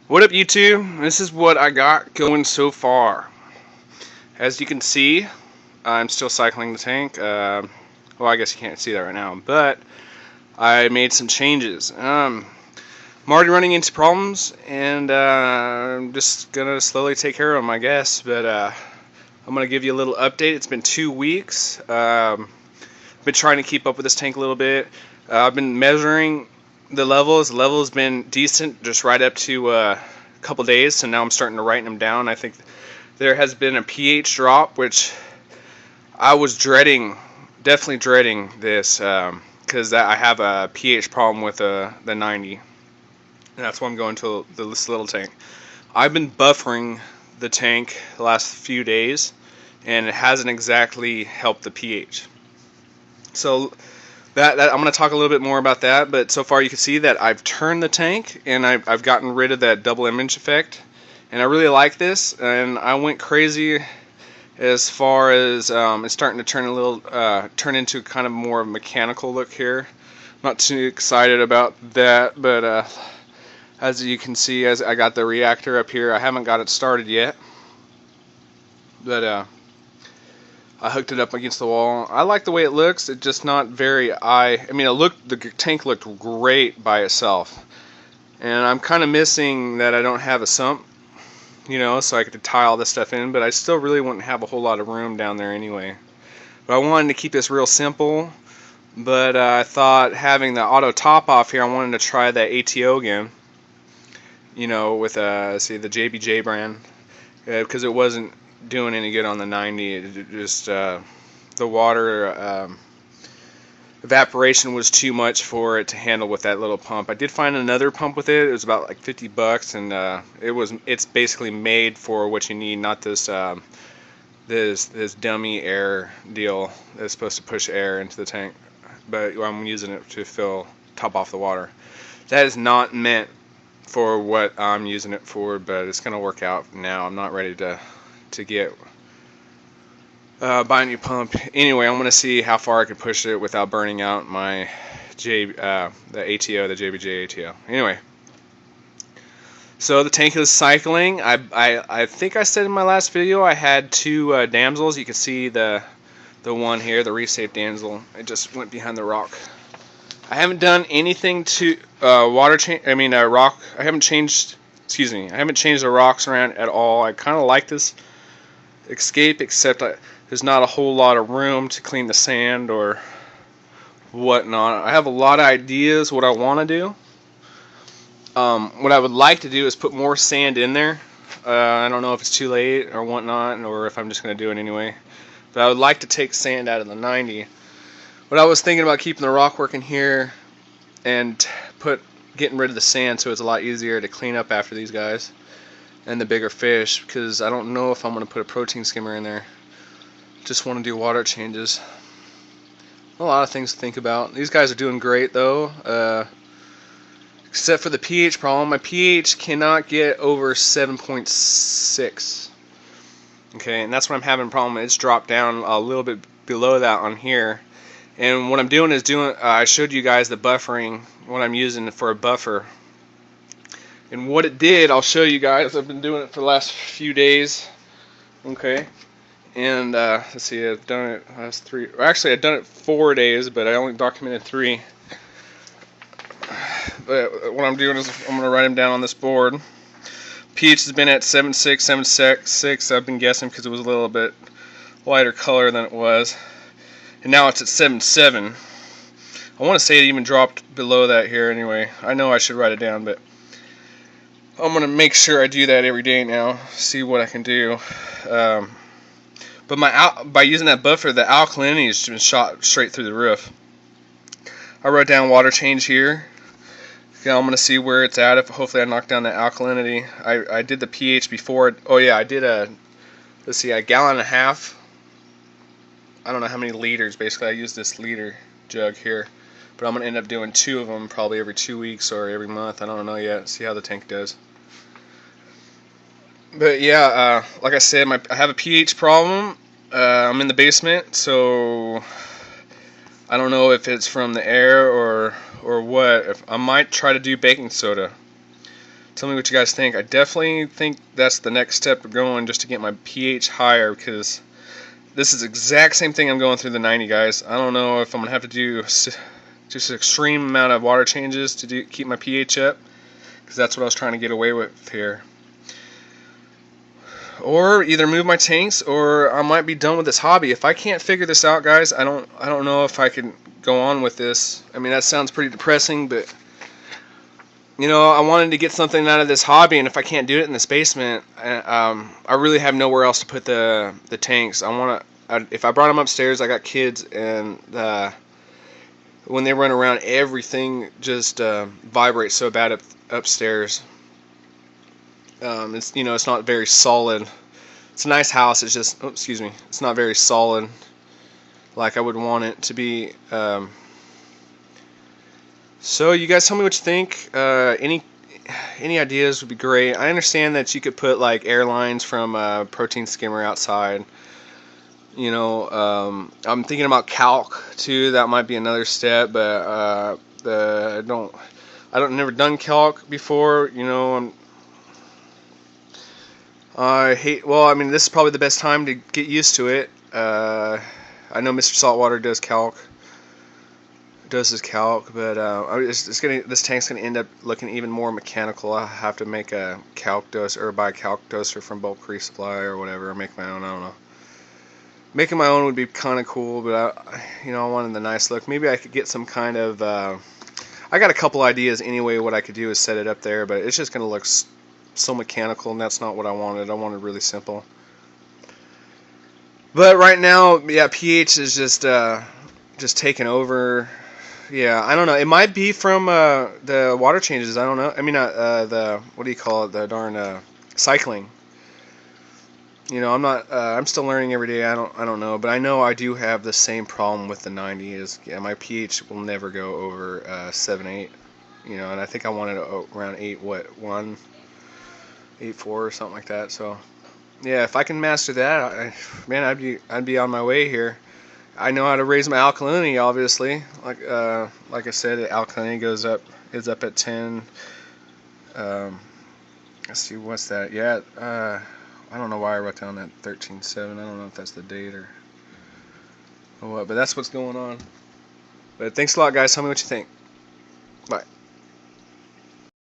What up, YouTube? This is what I got going so far. As you can see, I'm still cycling the tank. Well, I guess you can't see that right now, but I made some changes. I'm already running into problems, and I'm just gonna slowly take care of them, I guess. But I'm gonna give you a little update. It's been 2 weeks. Been trying to keep up with this tank a little bit. I've been measuring the levels. The level's been decent, just right up to a couple days. So now I'm starting to write them down. I think there has been a pH drop, which I was dreading, definitely dreading this, because I have a pH problem with the 90. And that's why I'm going to this little tank. I've been buffering the tank the last few days, and it hasn't exactly helped the pH. So that I'm going to talk a little bit more about that, but so far you can see that I've turned the tank and I've gotten rid of that double image effect, and I really like this. And I went crazy as far as it's starting to turn into kind of more mechanical look here. Not too excited about that, but as you can see, as I got the reactor up here, I haven't got it started yet, but I hooked it up against the wall. I like the way it looks. It's just not very I mean, the tank looked great by itself. And I'm kind of missing that I don't have a sump, so I could tie all this stuff in, but I still really wouldn't have a whole lot of room down there anyway. But I wanted to keep this real simple, but I thought having the auto top off here, I wanted to try that ATO again, with the JBJ brand, because it wasn't doing any good on the 90. It just the water evaporation was too much for it to handle with that little pump. I did find another pump with it. It was about like $50, and it's basically made for what you need, not this this dummy air deal that's supposed to push air into the tank. But I'm using it to top off the water. That is not meant for what I'm using it for, but it's gonna work out now. I'm not ready to get buy a new pump. Anyway, I'm gonna see how far I can push it without burning out my the ATO, the JBJ ATO. Anyway, so the tank is cycling. I think I said in my last video I had two damsels. You can see the one here, the resafe damsel. It just went behind the rock. I haven't done anything to rock. I haven't changed. Excuse me. I haven't changed the rocks around at all. I kind of like this escape, except there's not a whole lot of room to clean the sand or whatnot. I have a lot of ideas what I want to do. What I would like to do is put more sand in there. I don't know if it's too late or whatnot, or if I'm just going to do it anyway. But I would like to take sand out of the 90. But I was thinking about keeping the rock work in here and getting rid of the sand, so it's a lot easier to clean up after these guys and the bigger fish, because I don't know if I'm going to put a protein skimmer in there. Just want to do water changes. A lot of things to think about. These guys are doing great though, except for the pH problem. My pH cannot get over 7.6. Okay, and that's what I'm having a problem. It's dropped down a little bit below that on here. And what I'm doing is I showed you guys the buffering, what I'm using for a buffer. And what it did, I'll show you guys. I've been doing it for the last few days. Okay. And let's see, I've done it last 3. Actually, I've done it 4 days, but I only documented 3. But what I'm doing is I'm going to write them down on this board. pH has been at 7.6, 7.6. I've been guessing because it was a little bit lighter color than it was. And now it's at 7.7. I want to say it even dropped below that here anyway. I know I should write it down, but I'm going to make sure I do that every day now. See what I can do. But by using that buffer, the alkalinity has been shot straight through the roof. I wrote down water change here. Okay, I'm going to see where it's at. Hopefully I knocked down the alkalinity. I did the pH before. Oh yeah, I did a gallon and a half. I don't know how many liters. Basically, I use this liter jug here. But I'm going to end up doing 2 of them probably every 2 weeks or every month. I don't know yet. See how the tank does. But yeah, like I said, I have a pH problem. I'm in the basement, so I don't know if it's from the air or what. I might try to do baking soda Tell me what you guys think. I definitely think that's the next step of going, just to get my pH higher, because this is the exact same thing I'm going through the 90, guys. I don't know if I'm going to have to do just an extreme amount of water changes to keep my pH up, because that's what I was trying to get away with here. Or either move my tanks, or I might be done with this hobby. If I can't figure this out, guys, I don't know if I can go on with this. I mean, that sounds pretty depressing, but you know, I wanted to get something out of this hobby, and if I can't do it in this basement, I really have nowhere else to put the tanks. If I brought them upstairs, I got kids, and when they run around, everything just vibrates so bad upstairs. It's, you know, it's not very solid. It's a nice house. It's just, oh, excuse me, it's not very solid like I would want it to be. So you guys tell me what you think. Any ideas would be great. I understand that you could put like airlines from protein skimmer outside. You know, I'm thinking about calc too. That might be another step, but I don't never done calc before. You know, well, I mean, this is probably the best time to get used to it. I know Mr. Saltwater does his calc, but this tank's gonna end up looking even more mechanical. I have to make a calc dose or buy a calc doser from Bulk Creek Supply or whatever, or make my own. I don't know. Making my own would be kind of cool, but I wanted the nice look. Maybe I could get some kind of. I got a couple ideas anyway. What I could do is set it up there, but it's just gonna look so mechanical, and that's not what I wanted. I wanted really simple. But right now, yeah, pH is just taking over. Yeah, I don't know. It might be from the water changes. I don't know. I mean, the what do you call it? The darn cycling. You know, I'm not. I'm still learning every day. I don't know, but I know I do have the same problem with the 90. Is yeah, my pH will never go over 7, 8. You know, and I think I wanted around 8. What 1, 8, 4 or something like that. So yeah, if I can master that, man, I'd be on my way here. I know how to raise my alkalinity, obviously. Like I said, the alkalinity is up at 10. Let's see, what's that? Yeah, I don't know why I wrote down that 13.7. I don't know if that's the date or what, but that's what's going on. But thanks a lot, guys. Tell me what you think. Bye.